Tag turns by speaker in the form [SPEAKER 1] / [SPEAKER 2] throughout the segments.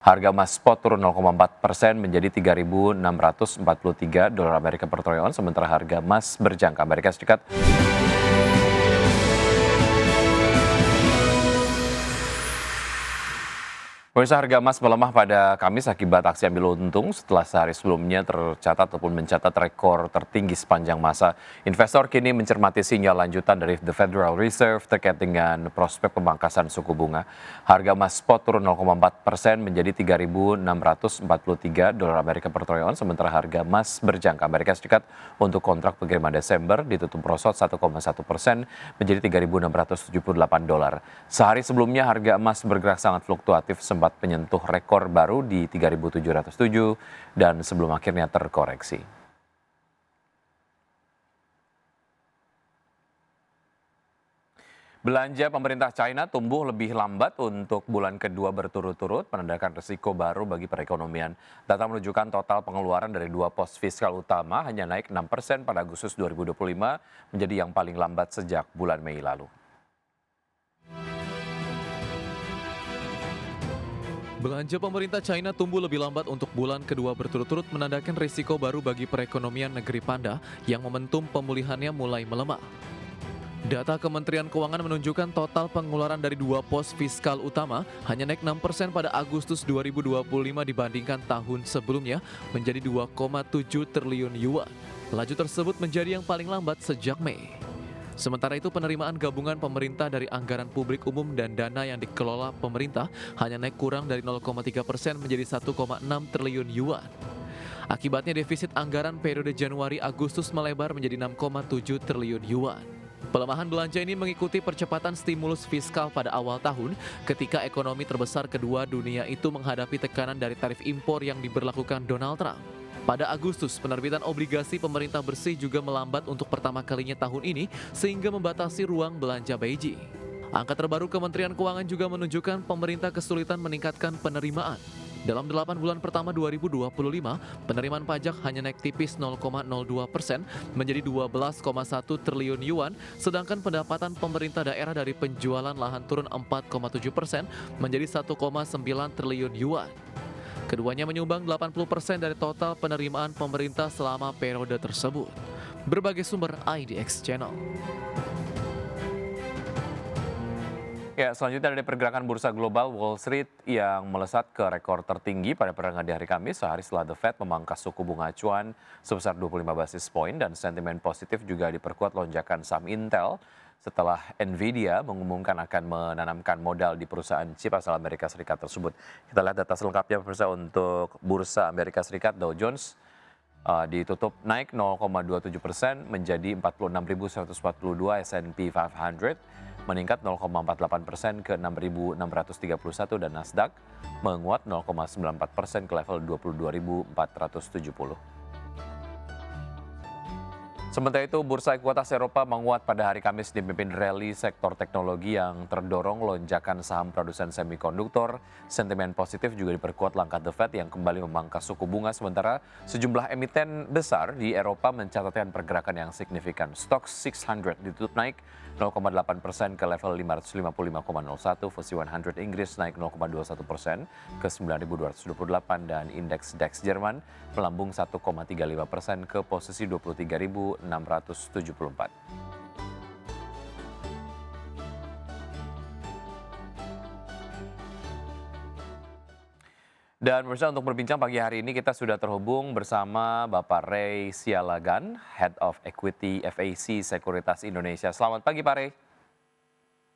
[SPEAKER 1] Harga emas spot turun 0,4% menjadi $3.643 per troy ounce, sementara harga emas berjangka Amerika Serikat Pemirsa, harga emas melemah pada Kamis akibat aksi ambil untung setelah sehari sebelumnya tercatat ataupun mencatat rekor tertinggi sepanjang masa. Investor kini mencermati sinyal lanjutan dari The Federal Reserve terkait dengan prospek pemangkasan suku bunga. Harga emas spot turun 0,4% menjadi $3.643 per troy ounce, sementara harga emas berjangka Amerika Serikat untuk kontrak pengiriman Desember ditutup merosot 1,1% menjadi $3.678. Sehari sebelumnya harga emas bergerak sangat fluktuatif, sempat menyentuh rekor baru di 3.707 dan sebelum akhirnya terkoreksi. Belanja pemerintah China tumbuh lebih lambat untuk bulan kedua berturut-turut, menandakan risiko baru bagi perekonomian. Data menunjukkan total pengeluaran dari dua pos fiskal utama hanya naik 6% pada Agustus 2025, menjadi yang paling lambat sejak bulan Mei lalu.
[SPEAKER 2] Belanja pemerintah China tumbuh lebih lambat untuk bulan kedua berturut-turut, menandakan risiko baru bagi perekonomian negeri panda yang momentum pemulihannya mulai melemah. Data Kementerian Keuangan menunjukkan total pengeluaran dari dua pos fiskal utama hanya naik 6% pada Agustus 2025 dibandingkan tahun sebelumnya, menjadi 2,7 triliun yuan. Laju tersebut menjadi yang paling lambat sejak Mei. Sementara itu, penerimaan gabungan pemerintah dari anggaran publik umum dan dana yang dikelola pemerintah hanya naik kurang dari 0,3% menjadi 1,6 triliun yuan. Akibatnya defisit anggaran periode Januari-Agustus melebar menjadi 6,7 triliun yuan. Pelemahan belanja ini mengikuti percepatan stimulus fiskal pada awal tahun ketika ekonomi terbesar kedua dunia itu menghadapi tekanan dari tarif impor yang diberlakukan Donald Trump. Pada Agustus, penerbitan obligasi pemerintah bersih juga melambat untuk pertama kalinya tahun ini sehingga membatasi ruang belanja Beijing. Angka terbaru Kementerian Keuangan juga menunjukkan pemerintah kesulitan meningkatkan penerimaan. Dalam 8 bulan pertama 2025, penerimaan pajak hanya naik tipis 0,02% menjadi 12,1 triliun yuan, sedangkan pendapatan pemerintah daerah dari penjualan lahan turun 4,7% menjadi 1,9 triliun yuan. Keduanya menyumbang 80% dari total penerimaan pemerintah selama periode tersebut. Berbagai sumber IDX Channel.
[SPEAKER 1] Ya, selanjutnya dari pergerakan bursa global, Wall Street yang melesat ke rekor tertinggi pada perdagangan di hari Kamis, sehari setelah The Fed memangkas suku bunga acuan sebesar 25 basis poin, dan sentimen positif juga diperkuat lonjakan saham Intel setelah Nvidia mengumumkan akan menanamkan modal di perusahaan chip asal Amerika Serikat tersebut. Kita lihat data selengkapnya pemirsa untuk bursa Amerika Serikat. Dow Jones ditutup naik 0,27% menjadi 46.142, S&P 500 meningkat 0,48% ke 6.631 dan Nasdaq menguat 0,94% ke level 22.470. Sementara itu, bursa ekuitas Eropa menguat pada hari Kamis dipimpin rally sektor teknologi yang terdorong lonjakan saham produsen semikonduktor. Sentimen positif juga diperkuat langkah The Fed yang kembali memangkas suku bunga, sementara sejumlah emiten besar di Eropa mencatatkan pergerakan yang signifikan. Stoxx 600 ditutup naik 0,8% ke level 555,01, FTSE 100 Inggris naik 0,21% ke 9.228 dan indeks DAX Jerman melambung 1,35% ke posisi 23.674. Dan pemirsa, untuk berbincang pagi hari ini kita sudah terhubung bersama Bapak Ray Sialagan, Head of Equity FAC Sekuritas Indonesia. Selamat pagi Pak Ray.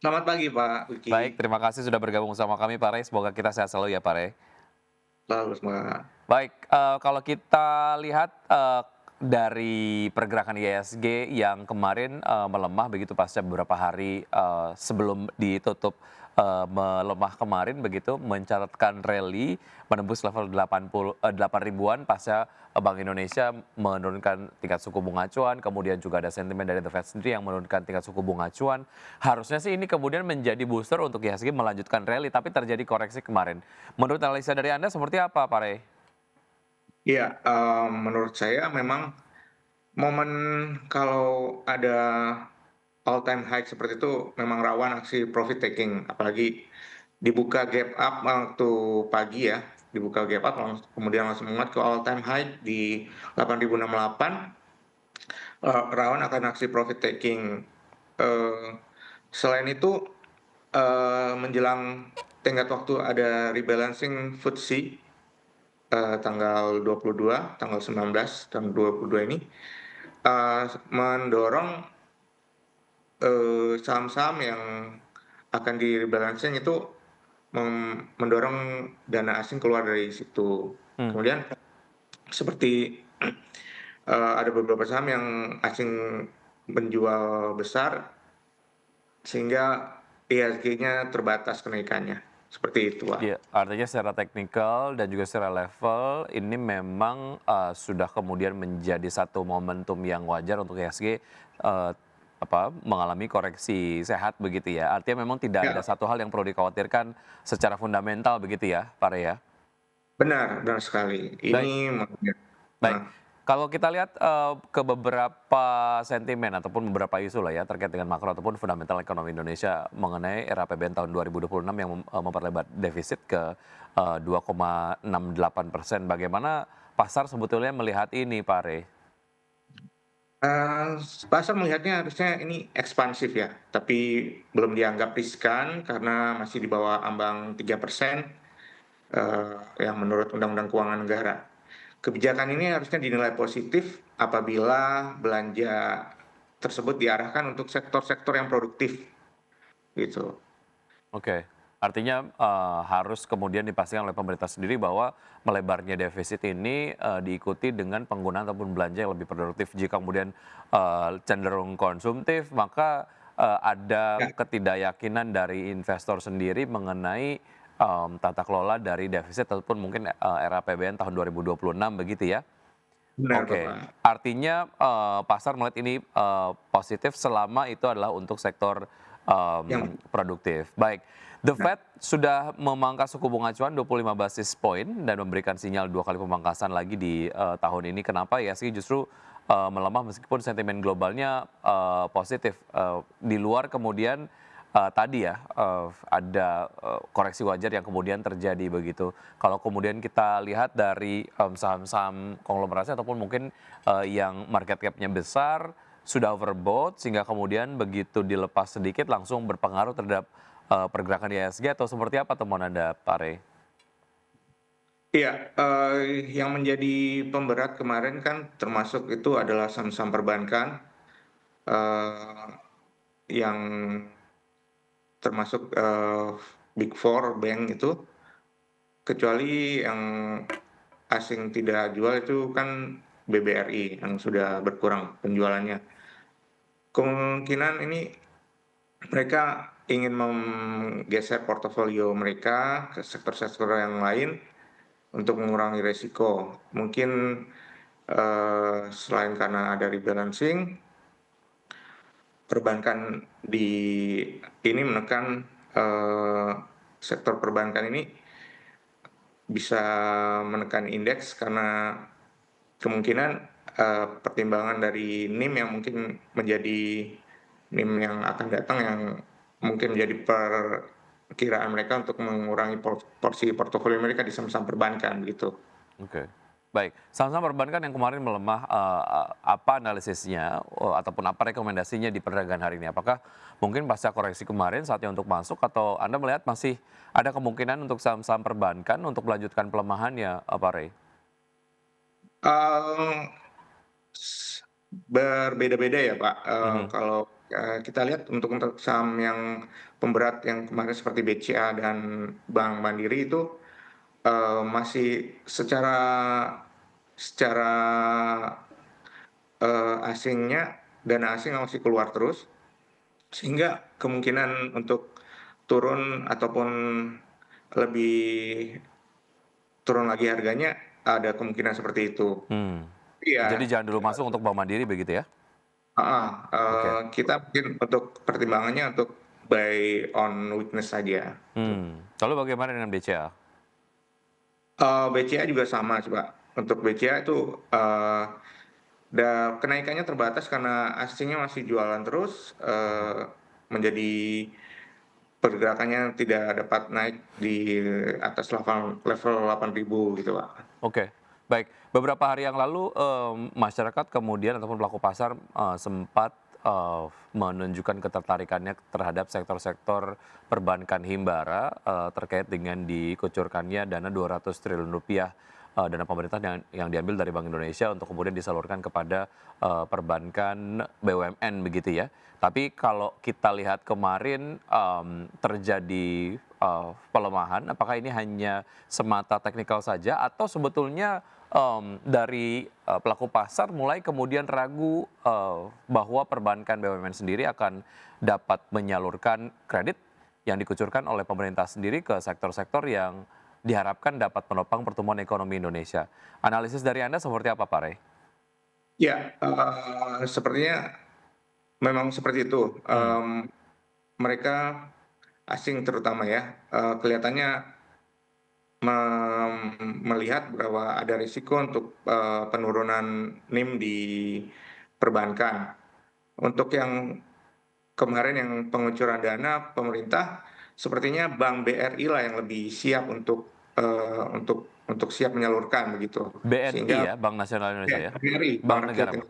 [SPEAKER 3] Selamat pagi Pak Wiki.
[SPEAKER 1] Baik, terima kasih sudah bergabung sama kami Pak Ray. Semoga kita sehat selalu ya Pak Ray.
[SPEAKER 3] Selalu semangat.
[SPEAKER 1] Baik, kalau kita lihat dari pergerakan IHSG yang kemarin melemah begitu pasca beberapa hari sebelum ditutup melemah kemarin begitu, mencatatkan rally menembus level 8 ribuan pasca Bank Indonesia menurunkan tingkat suku bunga acuan, kemudian juga ada sentimen dari The Fed sendiri yang menurunkan tingkat suku bunga acuan. Harusnya sih ini kemudian menjadi booster untuk IHSG melanjutkan rally, tapi terjadi koreksi kemarin. Menurut analisa dari Anda seperti apa Pak Ray?
[SPEAKER 3] Iya, menurut saya memang momen kalau ada all time high seperti itu memang rawan aksi profit taking, apalagi dibuka gap up waktu pagi ya. dibuka gap up kemudian langsung menguat ke all time high di 8.068, rawan akan aksi profit taking. Selain itu, menjelang tenggat waktu ada rebalancing FTSE, tanggal 22, tanggal 19 dan 22 ini, mendorong, saham-saham yang akan di-rebalancing itu mendorong dana asing keluar dari situ.
[SPEAKER 1] Hmm.
[SPEAKER 3] Kemudian seperti, ada beberapa saham yang asing menjual besar, sehingga IHSG-nya terbatas kenaikannya, seperti itu, Pak.
[SPEAKER 1] Iya, artinya secara teknikal dan juga secara level ini memang sudah kemudian menjadi satu momentum yang wajar untuk IHSG mengalami koreksi sehat begitu ya. Artinya memang tidak ada
[SPEAKER 3] Ya,
[SPEAKER 1] satu hal yang perlu dikhawatirkan secara fundamental begitu ya, Pak Rey ya.
[SPEAKER 3] benar sekali.
[SPEAKER 1] Baik.
[SPEAKER 3] Ini makanya
[SPEAKER 1] Baik,
[SPEAKER 3] heeh,
[SPEAKER 1] kalau kita lihat ke beberapa sentimen ataupun beberapa isu lah ya terkait dengan makro ataupun fundamental ekonomi Indonesia mengenai era APBN tahun 2026 yang memperlebar defisit ke 2,68%. Bagaimana pasar sebetulnya melihat ini, Pak Rey?
[SPEAKER 3] eee, pasar melihatnya harusnya ini ekspansif ya, tapi belum dianggap riskan karena masih di bawah ambang 3%, yang menurut Undang-Undang Keuangan Negara. Kebijakan ini harusnya dinilai positif apabila belanja tersebut diarahkan untuk sektor-sektor yang produktif, gitu.
[SPEAKER 1] Oke, artinya harus kemudian dipastikan oleh pemerintah sendiri bahwa melebarnya defisit ini diikuti dengan penggunaan ataupun belanja yang lebih produktif. Jika kemudian cenderung konsumtif, maka ada
[SPEAKER 3] Ya,
[SPEAKER 1] ketidakyakinan dari investor sendiri mengenai tata kelola dari defisit ataupun mungkin era APBN tahun 2026 begitu ya.
[SPEAKER 3] benar,
[SPEAKER 1] Oke,
[SPEAKER 3] Bapak.
[SPEAKER 1] artinya pasar melihat ini positif selama itu adalah untuk sektor
[SPEAKER 3] Yang
[SPEAKER 1] produktif. Baik, The
[SPEAKER 3] nah,
[SPEAKER 1] Fed sudah memangkas suku bunga acuan 25 basis point dan memberikan sinyal 2 kali pemangkasan lagi di tahun ini. Kenapa IHSG justru melemah meskipun sentimen globalnya positif. Di luar kemudian tadi ya ada koreksi wajar yang kemudian terjadi begitu. Kalau kemudian kita lihat dari saham-saham konglomerasi ataupun mungkin yang market cap-nya besar sudah overbought sehingga kemudian begitu dilepas sedikit langsung berpengaruh terhadap pergerakan IHSG atau seperti apa temuan Anda, Pak Rey?
[SPEAKER 3] iya, yang menjadi pemberat kemarin kan termasuk itu adalah saham-saham perbankan, eee, yang termasuk, Big Four bank itu, kecuali yang asing tidak jual itu kan BBRI yang sudah berkurang penjualannya. Kemungkinan ini mereka ingin menggeser portofolio mereka ke sektor-sektor yang lain untuk mengurangi resiko. Mungkin, selain karena ada rebalancing, perbankan di ini menekan, sektor perbankan ini bisa menekan indeks karena kemungkinan, pertimbangan dari NIM yang mungkin menjadi NIM yang akan datang yang mungkin menjadi perkiraan mereka untuk mengurangi porsi portofolio mereka di saham-saham perbankan gitu.
[SPEAKER 1] Oke. Baik, saham-saham perbankan yang kemarin melemah, apa analisisnya ataupun apa rekomendasinya di perdagangan hari ini? Apakah mungkin pasca koreksi kemarin saatnya untuk masuk atau Anda melihat masih ada kemungkinan untuk saham-saham perbankan untuk melanjutkan pelemahannya, Pak Rey?
[SPEAKER 3] Eee, s Berbeda-beda ya, Pak,
[SPEAKER 1] Mhm.
[SPEAKER 3] kalau, kita lihat untuk saham yang pemberat yang kemarin seperti BCA dan Bank Mandiri itu, masih secara secara, asingnya dana asing masih keluar terus, sehingga kemungkinan untuk turun ataupun lebih turun lagi harganya ada kemungkinan seperti itu.
[SPEAKER 1] Hmm. Jadi
[SPEAKER 3] Iya,
[SPEAKER 1] jangan dulu masuk untuk Bank Mandiri begitu ya?
[SPEAKER 3] heeh,
[SPEAKER 1] Oke.
[SPEAKER 3] kita mungkin untuk pertimbangannya untuk buy on weakness saja, tuh.
[SPEAKER 1] Lalu bagaimana dengan BCA?
[SPEAKER 3] BCA juga sama sih, Pak. Untuk BCA itu, kenaikannya terbatas karena asingnya masih jualan terus, menjadi pergerakannya tidak dapat naik di atas level 8.000 gitu, Pak.
[SPEAKER 1] Oke, baik. Beberapa hari yang lalu, masyarakat kemudian ataupun pelaku pasar, sempat, menunjukkan ketertarikannya terhadap sektor-sektor perbankan himbara, terkait dengan dikucurkannya dana Rp200 triliun, dana pemerintah yang diambil dari Bank Indonesia untuk kemudian disalurkan kepada, perbankan BUMN begitu ya. Tapi kalau kita lihat kemarin, terjadi, pelemahan, apakah ini hanya semata teknikal saja atau sebetulnya, dari, pelaku pasar mulai kemudian ragu, bahwa perbankan BUMN sendiri akan dapat menyalurkan kredit yang dikucurkan oleh pemerintah sendiri ke sektor-sektor yang diharapkan dapat menopang pertumbuhan ekonomi Indonesia. Analisis dari Anda seperti apa, Pak Rey?
[SPEAKER 3] Ya, sepertinya memang seperti itu. Mereka asing terutama ya, kelihatannya melihat bahwa ada risiko untuk penurunan NIM di perbankan. Untuk yang kemarin yang pengucuran dana pemerintah, sepertinya Bank BRI lah yang lebih siap untuk siap menyalurkan begitu.
[SPEAKER 1] BNI
[SPEAKER 3] Sehingga
[SPEAKER 1] ya, Bank Nasional Indonesia ya?
[SPEAKER 3] BRI,
[SPEAKER 1] Bank negara, Pak?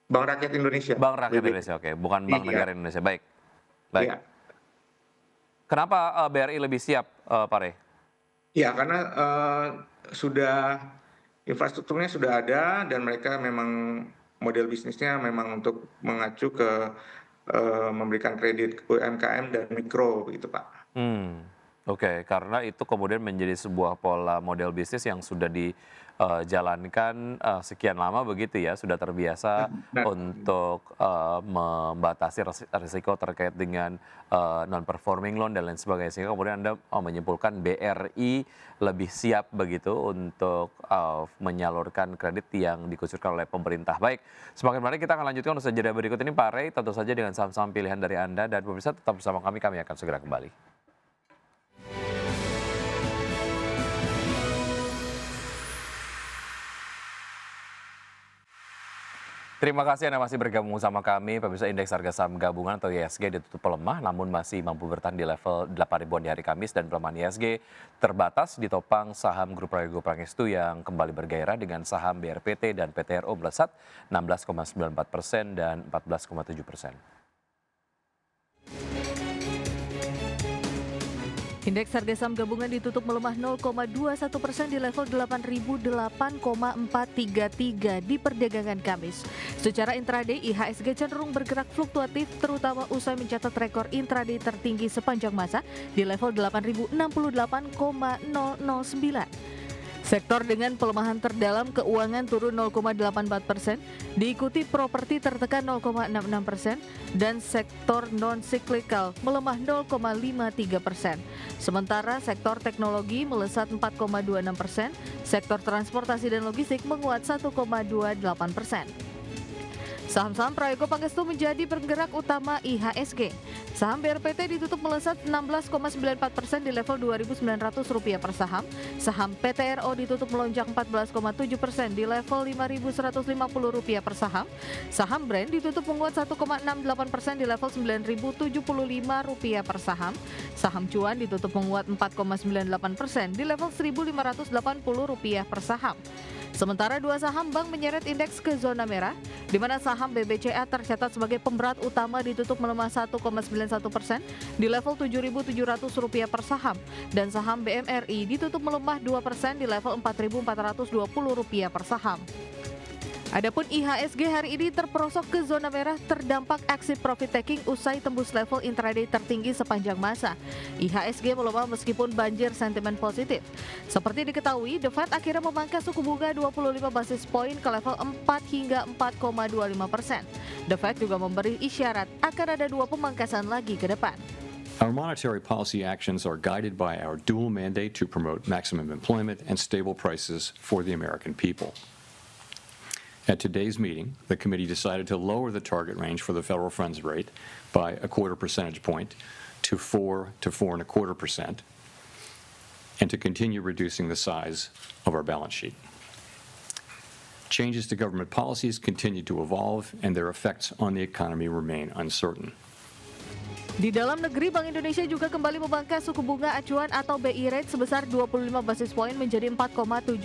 [SPEAKER 3] Bank Rakyat Indonesia.
[SPEAKER 1] Bank Rakyat
[SPEAKER 3] BBI.
[SPEAKER 1] Indonesia, oke. Bukan Bank
[SPEAKER 3] Iya,
[SPEAKER 1] Negara Indonesia, baik. Baik.
[SPEAKER 3] iya.
[SPEAKER 1] Kenapa, BRI lebih siap, Pak Rey?
[SPEAKER 3] Ya, karena sudah infrastrukturnya sudah ada dan mereka memang model bisnisnya memang untuk mengacu ke memberikan kredit ke UMKM dan mikro gitu, Pak.
[SPEAKER 1] Oke, karena itu kemudian menjadi sebuah pola model bisnis yang sudah dijalankan, sekian lama begitu ya, sudah terbiasa
[SPEAKER 3] Nah,
[SPEAKER 1] untuk, membatasi risiko terkait dengan, non-performing loan dan lain sebagainya. Sehingga kemudian Anda, menyimpulkan BRI lebih siap begitu untuk, menyalurkan kredit yang dikucurkan oleh pemerintah. Baik, semakin menarik kita akan lanjutkan usaha jeda berikut ini, Pak Rey, tentu saja dengan saham-saham pilihan dari Anda dan pemirsa tetap bersama kami akan segera kembali. Terima kasih Anda masih bergabung sama kami. Pemirsa, indeks harga saham gabungan atau IHSG ditutup pelemah namun masih mampu bertahan di level 8.000-an di hari Kamis, dan pelemahan IHSG terbatas ditopang saham Grup Prayogo Pangestu yang kembali bergairah dengan saham BRPT dan PTRO melesat 16,94% dan 14,7%.
[SPEAKER 4] Indeks harga saham gabungan ditutup melemah 0,21% di level 8.008,433 di perdagangan Kamis. Secara intraday, IHSG cenderung bergerak fluktuatif terutama usai mencatat rekor intraday tertinggi sepanjang masa di level 8.068,009. Sektor dengan pelemahan terdalam keuangan turun 0,84%, diikuti properti tertekan 0,66%, dan sektor non-cyclical melemah 0,53%. Sementara sektor teknologi melesat 4,26%, sektor transportasi dan logistik menguat 1,28%. Saham-saham Prayogo Pangestu menjadi penggerak utama IHSG. Saham BRPT ditutup melesat 16,94% di level Rp2.900 per saham. Saham PTRO ditutup melonjak 14,7% di level Rp5.150 per saham. Saham Brand ditutup menguat 1,68% di level Rp9.075 per saham. Saham Cuan ditutup menguat 4,98% di level Rp1.580 per saham. Sementara dua saham bank menyeret indeks ke zona merah, di mana saham BBCA tercatat sebagai pemberat utama ditutup melemah 1,91% di level Rp7.700 per saham, dan saham BMRI ditutup melemah 2% di level Rp4.420 per saham. Adapun IHSG hari ini terperosok ke zona merah terdampak aksi profit taking usai tembus level intraday tertinggi sepanjang masa. IHSG melemah meskipun banjir sentimen positif. Seperti diketahui, The Fed akhirnya memangkas suku bunga 25 basis poin ke level 4 hingga 4,25%. The Fed juga memberi isyarat akan ada 2 pemangkasan lagi ke depan.
[SPEAKER 5] Our monetary policy actions are guided by our dual mandate to promote maximum employment and stable prices for the American people. At today's meeting, the committee decided to lower the target range for the federal funds rate by a quarter percentage point to 4 to 4.25%, and to continue reducing the size of our balance sheet. Changes to government policies continue to evolve, and their effects on the economy remain uncertain.
[SPEAKER 4] Di dalam negeri, Bank Indonesia juga kembali memangkas suku bunga acuan atau BI rate sebesar 25 basis poin menjadi 4,75%.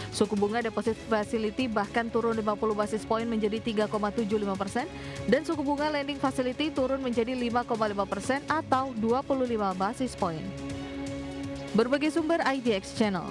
[SPEAKER 4] Suku bunga deposit facility bahkan turun 50 basis poin menjadi 3,75% dan suku bunga lending facility turun menjadi 5,5% atau 25 basis poin. Berbagai sumber IDX Channel.